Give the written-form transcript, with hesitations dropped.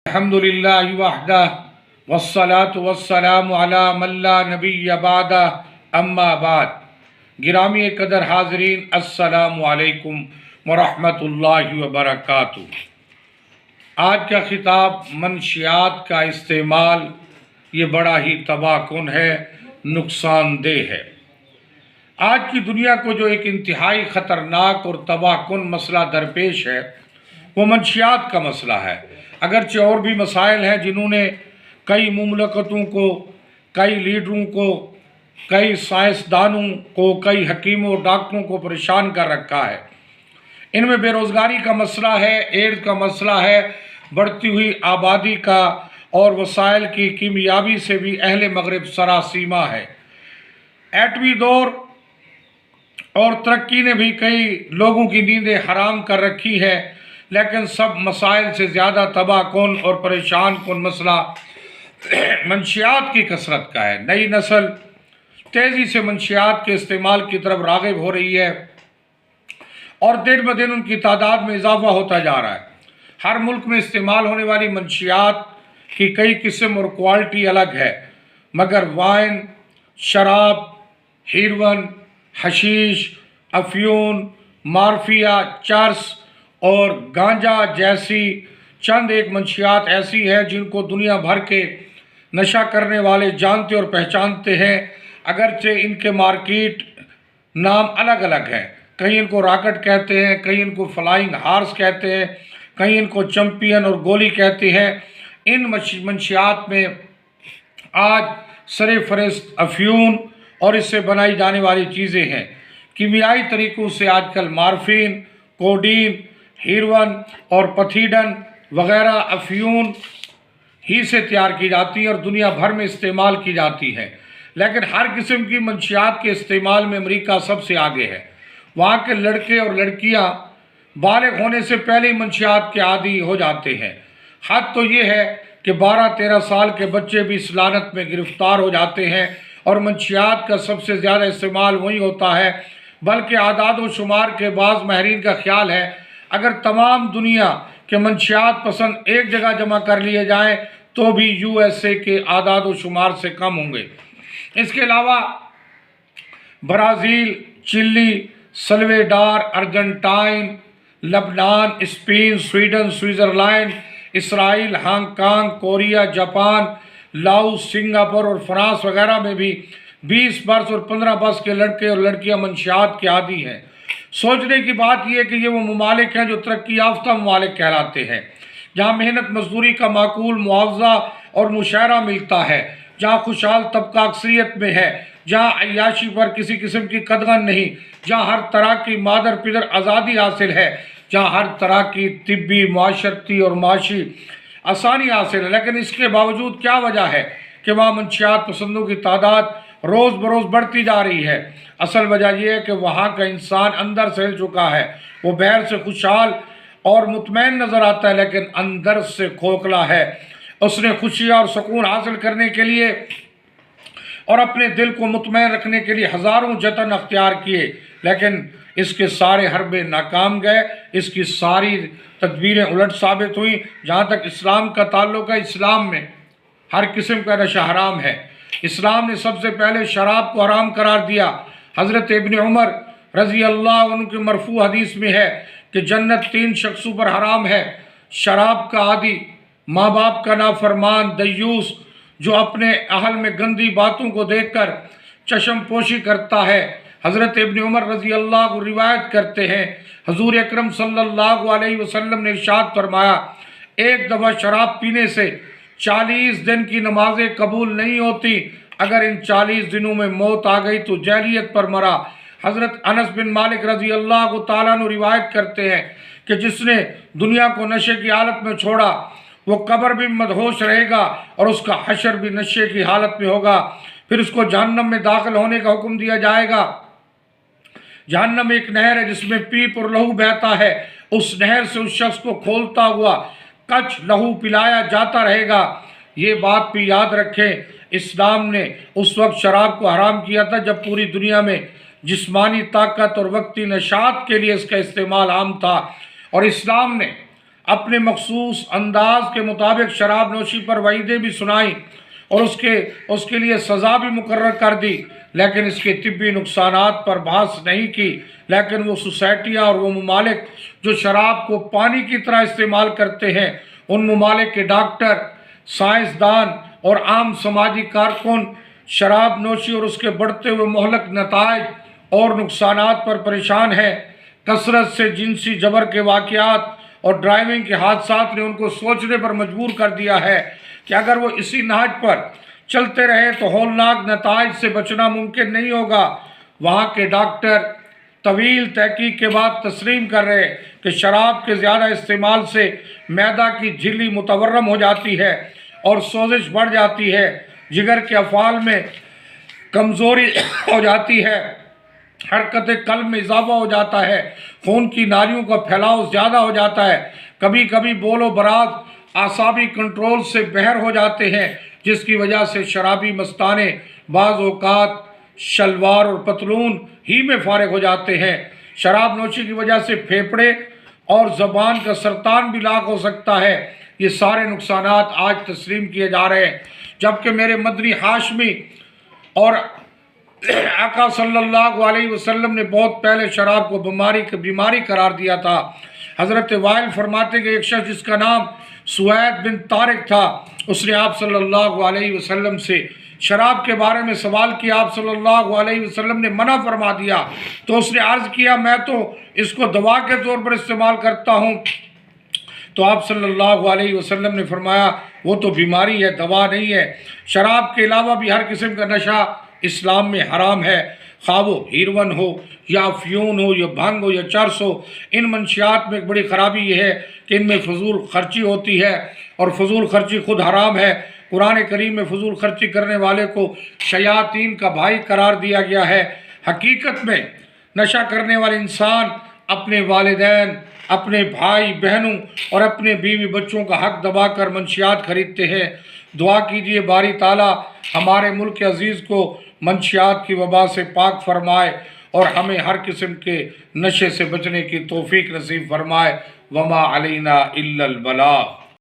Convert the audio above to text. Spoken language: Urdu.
الحمدللہ وحدہ والصلاة والسلام علی من لا نبی بعدہ اما بعد۔ گرامی قدر حاضرین، السلام علیکم ورحمۃ اللہ وبرکاتہ۔ آج کا خطاب منشیات کا استعمال یہ بڑا ہی تباہ کن ہے، نقصان دہ ہے۔ آج کی دنیا کو جو ایک انتہائی خطرناک اور تباہ کن مسئلہ درپیش ہے وہ منشیات کا مسئلہ ہے۔ اگرچہ اور بھی مسائل ہیں جنہوں نے کئی مملکتوں کو، کئی لیڈروں کو، کئی سائنسدانوں کو، کئی حکیموں اور ڈاکٹروں کو پریشان کر رکھا ہے۔ ان میں بے روزگاری کا مسئلہ ہے، ایڈز کا مسئلہ ہے، بڑھتی ہوئی آبادی کا اور وسائل کی کیمیابی سے بھی اہل مغرب سراسیمہ ہے۔ ایٹمی دور اور ترقی نے بھی کئی لوگوں کی نیندیں حرام کر رکھی ہے، لیکن سب مسائل سے زیادہ تباہ کن اور پریشان کن مسئلہ منشیات کی کثرت کا ہے۔ نئی نسل تیزی سے منشیات کے استعمال کی طرف راغب ہو رہی ہے اور دن بدن ان کی تعداد میں اضافہ ہوتا جا رہا ہے۔ ہر ملک میں استعمال ہونے والی منشیات کی کئی قسم اور کوالٹی الگ ہے، مگر وائن، شراب، ہیروئن، حشیش، افیون، مارفیا، چرس اور گانجا جیسی چند ایک منشیات ایسی ہیں جن کو دنیا بھر کے نشہ کرنے والے جانتے اور پہچانتے ہیں، اگرچہ ان کے مارکیٹ نام الگ الگ ہیں۔ کہیں ان کو راکٹ کہتے ہیں، کہیں ان کو فلائنگ ہارس کہتے ہیں، کہیں ان کو چمپئن اور گولی کہتے ہیں۔ ان منشیات میں آج سر فہرست افیون اور اس سے بنائی جانے والی چیزیں ہیں۔ کیمیائی طریقوں سے آج کل مارفین، کوڈین، ہیروئن اور پتھیڈن وغیرہ افیون ہی سے تیار کی جاتی ہیں اور دنیا بھر میں استعمال کی جاتی ہیں، لیکن ہر قسم کی منشیات کے استعمال میں امریکہ سب سے آگے ہے۔ وہاں کے لڑکے اور لڑکیاں بالغ ہونے سے پہلے ہی منشیات کے عادی ہو جاتے ہیں۔ حد تو یہ ہے کہ 12-13 سال کے بچے بھی اس لعنت میں گرفتار ہو جاتے ہیں اور منشیات کا سب سے زیادہ استعمال وہی ہوتا ہے، بلکہ اعداد و شمار کے بعض ماہرین کا خیال ہے اگر تمام دنیا کے منشیات پسند ایک جگہ جمع کر لیے جائیں تو بھی USA کے اعداد و شمار سے کم ہوں گے۔ اس کے علاوہ برازیل، چلی، سلویڈار، ارجنٹائن، لبنان، Spain, Sweden, Switzerland, Israel, Hong Kong, Korea, Japan, Laos, Singapore اور فرانس وغیرہ میں بھی 20 برس اور 15 برس کے لڑکے اور لڑکیاں منشیات کے عادی ہیں۔ سوچنے کی بات یہ ہے کہ یہ وہ ممالک ہیں جو ترقی یافتہ ممالک کہلاتے ہیں، جہاں محنت مزدوری کا معقول معاوضہ اور مشاہرہ ملتا ہے، جہاں خوشحال طبقہ اکثریت میں ہے، جہاں عیاشی پر کسی قسم کی قدغن نہیں، جہاں ہر طرح کی مادر پدر آزادی حاصل ہے، جہاں ہر طرح کی طبی، معاشرتی اور معاشی آسانی حاصل ہے۔ لیکن اس کے باوجود کیا وجہ ہے کہ وہاں منشیات پسندوں کی تعداد روز بروز بڑھتی جا رہی ہے؟ اصل وجہ یہ ہے کہ وہاں کا انسان اندر سے ہل چکا ہے۔ وہ باہر سے خوشحال اور مطمئن نظر آتا ہے لیکن اندر سے کھوکھلا ہے۔ اس نے خوشیاں اور سکون حاصل کرنے کے لیے اور اپنے دل کو مطمئن رکھنے کے لیے ہزاروں جتن اختیار کیے، لیکن اس کے سارے حربے ناکام گئے، اس کی ساری تدبیریں الٹ ثابت ہوئیں۔ جہاں تک اسلام کا تعلق ہے، اسلام میں ہر قسم کا نشہ حرام ہے۔ اسلام نے سب سے پہلے شراب کو حرام قرار دیا۔ حضرت ابن عمر رضی اللہ عنہ کی مرفوع حدیث میں ہے کہ جنت 3 شخصوں پر حرام ہے: شراب کا عادی، ماں باپ کا نافرمان، دیوس جو اپنے اہل میں گندی باتوں کو دیکھ کر چشم پوشی کرتا ہے۔ حضرت ابن عمر رضی اللہ عنہ روایت کرتے ہیں حضور اکرم صلی اللہ علیہ وسلم نے ارشاد فرمایا، ایک دفعہ شراب پینے سے 40 دن کی نمازیں قبول نہیں ہوتی، اگر ان 40 دنوں میں موت آ گئی تو جاہلیت پر مرا۔ حضرت انس بن مالک رضی اللہ تعالیٰ عنہ روایت کرتے ہیں کہ جس نے دنیا کو نشے کی حالت میں چھوڑا وہ قبر بھی مدہوش رہے گا اور اس کا حشر بھی نشے کی حالت میں ہوگا، پھر اس کو جہنم میں داخل ہونے کا حکم دیا جائے گا۔ جہنم ایک نہر ہے جس میں پیپ اور لہو بہتا ہے، اس نہر سے اس شخص کو کھولتا ہوا کچھ لہو پلایا جاتا رہے گا۔ یہ بات بھی یاد رکھیں، اسلام نے اس وقت شراب کو حرام کیا تھا جب پوری دنیا میں جسمانی طاقت اور وقتی نشاط کے لیے اس کا استعمال عام تھا، اور اسلام نے اپنے مخصوص انداز کے مطابق شراب نوشی پر وعیدیں بھی سنائیں اور اس کے لیے سزا بھی مقرر کر دی، لیکن اس کے طبی نقصانات پر بحث نہیں کی۔ لیکن وہ سوسائٹیاں اور وہ ممالک جو شراب کو پانی کی طرح استعمال کرتے ہیں، ان ممالک کے ڈاکٹر، سائنسدان اور عام سماجی کارکن شراب نوشی اور اس کے بڑھتے ہوئے مہلک نتائج اور نقصانات پر پریشان ہیں۔ کثرت سے جنسی جبر کے واقعات اور ڈرائیونگ کے حادثات نے ان کو سوچنے پر مجبور کر دیا ہے کہ اگر وہ اسی نہج پر چلتے رہے تو ہولناک نتائج سے بچنا ممکن نہیں ہوگا۔ وہاں کے ڈاکٹر طویل تحقیق کے بعد تسلیم کر رہے کہ شراب کے زیادہ استعمال سے معدہ کی جھلی متورم ہو جاتی ہے اور سوزش بڑھ جاتی ہے، جگر کے افعال میں کمزوری ہو جاتی ہے، حرکت قلب میں اضافہ ہو جاتا ہے، خون کی نالیوں کا پھیلاؤ زیادہ ہو جاتا ہے، کبھی کبھی بول و براز اعصابی کنٹرول سے بہر ہو جاتے ہیں، جس کی وجہ سے شرابی مستانے بعض اوقات شلوار اور پتلون ہی میں فارغ ہو جاتے ہیں۔ شراب نوشی کی وجہ سے پھیپھڑے اور زبان کا سرطان بھی لاحق ہو سکتا ہے۔ یہ سارے نقصانات آج تسلیم کیے جا رہے ہیں، جبکہ میرے مدنی ہاشمی اور آقا صلی اللہ علیہ وسلم نے بہت پہلے شراب کو بیماری قرار دیا تھا۔ حضرت وائل فرماتے کہ ایک شخص جس کا نام سوید بن طارق تھا، اس نے آپ صلی اللہ علیہ وسلم سے شراب کے بارے میں سوال کیا۔ آپ صلی اللہ علیہ وسلم نے منع فرما دیا تو اس نے عرض کیا میں تو اس کو دوا کے طور پر استعمال کرتا ہوں۔ تو آپ صلی اللہ علیہ وسلم نے فرمایا وہ تو بیماری ہے، دوا نہیں ہے۔ شراب کے علاوہ بھی ہر قسم کا نشہ اسلام میں حرام ہے، خواہ وہ ہیروین ہو یا افیون ہو یا بھنگ ہو یا چرس ہو۔ ان منشیات میں ایک بڑی خرابی یہ ہے کہ ان میں فضول خرچی ہوتی ہے، اور فضول خرچی خود حرام ہے۔ قرآن کریم میں فضول خرچی کرنے والے کو شیاطین کا بھائی قرار دیا گیا ہے۔ حقیقت میں نشہ کرنے والے انسان اپنے والدین، اپنے بھائی بہنوں اور اپنے بیوی بچوں کا حق دبا کر منشیات خریدتے ہیں۔ دعا کیجئے باری تعالیٰ ہمارے ملک عزیز کو منشیات کی وبا سے پاک فرمائے اور ہمیں ہر قسم کے نشے سے بچنے کی توفیق نصیب فرمائے۔ وما علینا الا البلاغ۔